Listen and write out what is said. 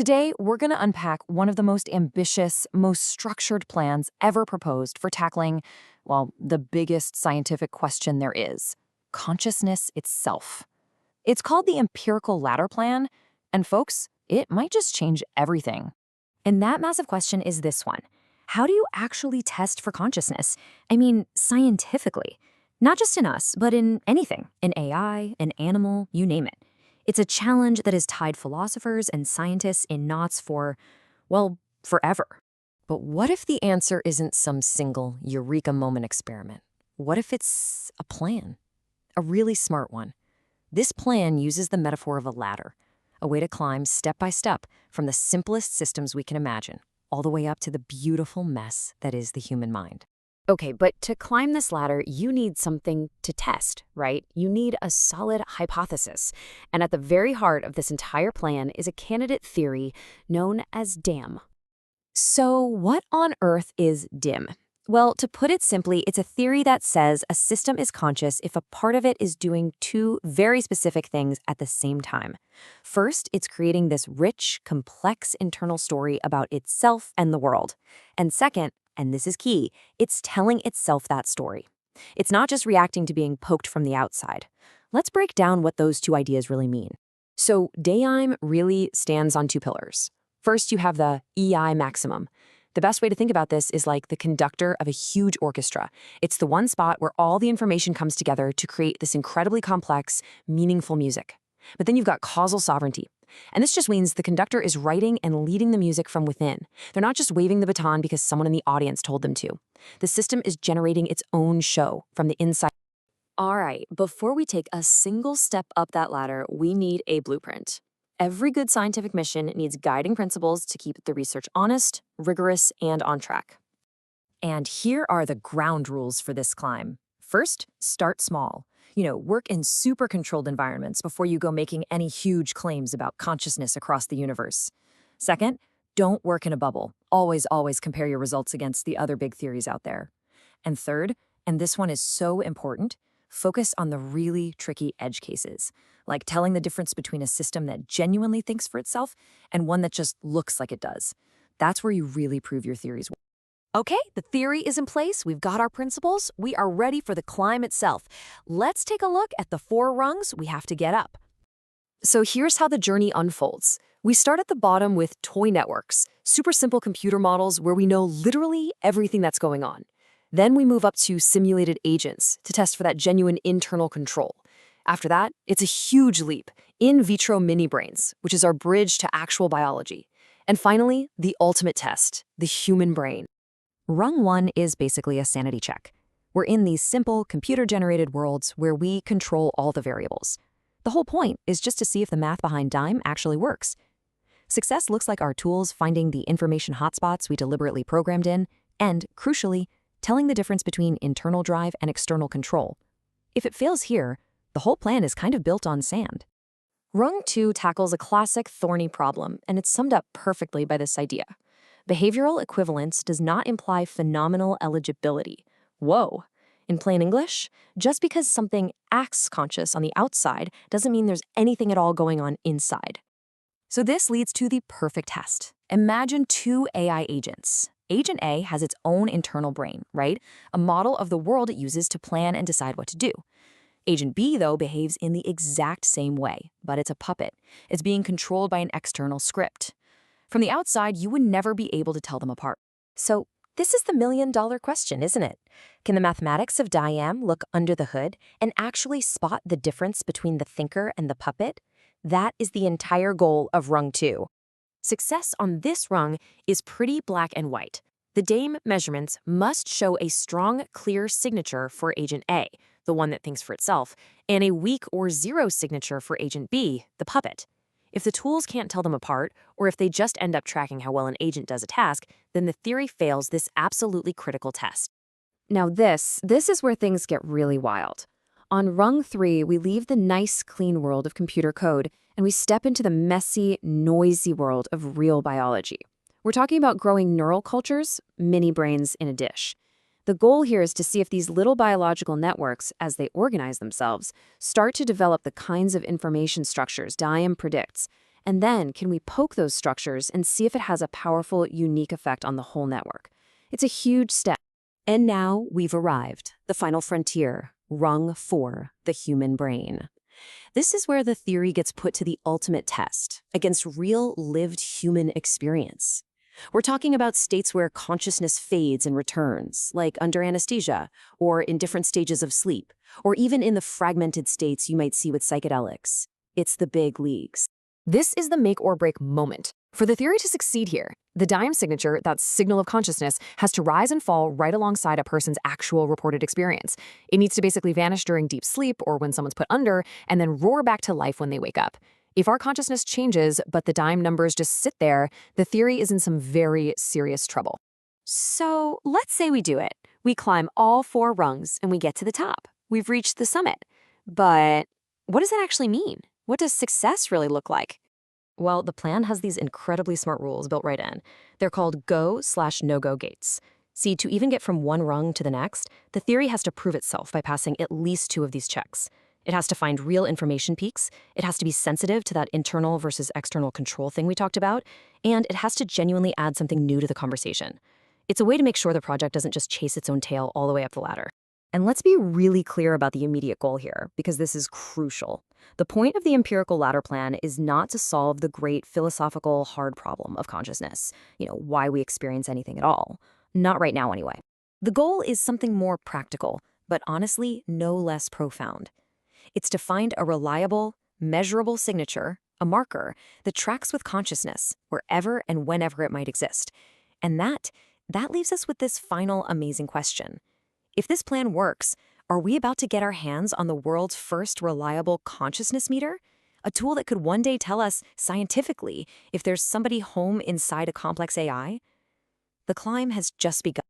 Today, we're going to unpack one of the most ambitious, most structured plans ever proposed for tackling, well, the biggest scientific question there is: consciousness itself. It's called the Empirical Ladder Plan, and folks, it might just change everything. And that massive question is this one. How do you actually test for consciousness? I mean, scientifically. Not just in us, but in anything. In AI, an animal, you name it. It's a challenge that has tied philosophers and scientists in knots for, well, forever. But what if the answer isn't some single eureka moment experiment? What if it's a plan? A really smart one. This plan uses the metaphor of a ladder, a way to climb step by step from the simplest systems we can imagine, all the way up to the beautiful mess that is the human mind. Okay, but to climb this ladder, you need something to test, right? You need a solid hypothesis. And at the very heart of this entire plan is a candidate theory known as DAIM. So what on earth is DIM? Well, to put it simply, it's a theory that says a system is conscious if a part of it is doing two very specific things at the same time. First, it's creating this rich, complex internal story about itself and the world. And second, and this is key, it's telling itself that story. It's not just reacting to being poked from the outside. Let's break down what those two ideas really mean. So DAIM really stands on two pillars. First, you have the EI maximum. The best way to think about this is like the conductor of a huge orchestra. It's the one spot where all the information comes together to create this incredibly complex, meaningful music. But then you've got causal sovereignty. And this just means the conductor is writing and leading the music from within. They're not just waving the baton because someone in the audience told them to. The system is generating its own show from the inside. All right, before we take a single step up that ladder, we need a blueprint. Every good scientific mission needs guiding principles to keep the research honest, rigorous, and on track. And here are the ground rules for this climb. First, start small. Work in super controlled environments before you go making any huge claims about consciousness across the universe. Second, don't work in a bubble. Always compare your results against the other big theories out there. And third, and this one is so important, focus on the really tricky edge cases, like telling the difference between a system that genuinely thinks for itself and one that just looks like it does. That's where you really prove your theories. Okay, the theory is in place, we've got our principles, we are ready for the climb itself. Let's take a look at the 4 rungs we have to get up. So here's how the journey unfolds. We start at the bottom with toy networks, super simple computer models where we know literally everything that's going on. Then we move up to simulated agents to test for that genuine internal control. After that, it's a huge leap, in vitro mini-brains, which is our bridge to actual biology. And finally, the ultimate test, the human brain. Rung 1 is basically a sanity check. We're in these simple, computer-generated worlds where we control all the variables. The whole point is just to see if the math behind DAIM actually works. Success looks like our tools finding the information hotspots we deliberately programmed in, and, crucially, telling the difference between internal drive and external control. If it fails here, the whole plan is kind of built on sand. Rung 2 tackles a classic thorny problem, and it's summed up perfectly by this idea. Behavioral equivalence does not imply phenomenal eligibility. Whoa! In plain English, just because something acts conscious on the outside doesn't mean there's anything at all going on inside. So this leads to the perfect test. Imagine 2 AI agents. Agent A has its own internal brain, right? A model of the world it uses to plan and decide what to do. Agent B, though, behaves in the exact same way, but it's a puppet. It's being controlled by an external script. From the outside, you would never be able to tell them apart. So this is the million-dollar question, isn't it? Can the mathematics of DAIM look under the hood and actually spot the difference between the thinker and the puppet? That is the entire goal of Rung 2. Success on this rung is pretty black and white. The DAIM measurements must show a strong, clear signature for Agent A, the one that thinks for itself, and a weak or zero signature for Agent B, the puppet. If the tools can't tell them apart, or if they just end up tracking how well an agent does a task, then the theory fails this absolutely critical test. Now this is where things get really wild. On Rung 3, we leave the nice, clean world of computer code, and we step into the messy, noisy world of real biology. We're talking about growing neural cultures, mini brains in a dish. The goal here is to see if these little biological networks, as they organize themselves, start to develop the kinds of information structures DAIM predicts, And then, can we poke those structures and see if it has a powerful, unique effect on the whole network? It's a huge step. And now we've arrived, the final frontier, Rung 4, the human brain. This is where the theory gets put to the ultimate test, against real lived human experience. We're talking about states where consciousness fades and returns, like under anesthesia, or in different stages of sleep, or even in the fragmented states you might see with psychedelics. It's the big leagues. This is the make or break moment. For the theory to succeed here, the DAIM signature, that signal of consciousness, has to rise and fall right alongside a person's actual reported experience. It needs to basically vanish during deep sleep or when someone's put under, and then roar back to life when they wake up. If our consciousness changes, but the DAIM numbers just sit there, the theory is in some very serious trouble. So let's say we do it. We climb all 4 rungs and we get to the top. We've reached the summit. But what does that actually mean? What does success really look like? Well, the plan has these incredibly smart rules built right in. They're called go/no-go gates. See, to even get from one rung to the next, the theory has to prove itself by passing at least 2 of these checks. It has to find real information peaks, it has to be sensitive to that internal versus external control thing we talked about, and it has to genuinely add something new to the conversation. It's a way to make sure the project doesn't just chase its own tail all the way up the ladder. And let's be really clear about the immediate goal here, because this is crucial. The point of the Empirical Ladder Plan is not to solve the great philosophical hard problem of consciousness, why we experience anything at all. Not right now, anyway. The goal is something more practical, but honestly, no less profound. It's to find a reliable, measurable signature, a marker, that tracks with consciousness, wherever and whenever it might exist. And that leaves us with this final amazing question. If this plan works, are we about to get our hands on the world's first reliable consciousness meter? A tool that could one day tell us, scientifically, if there's somebody home inside a complex AI? The climb has just begun.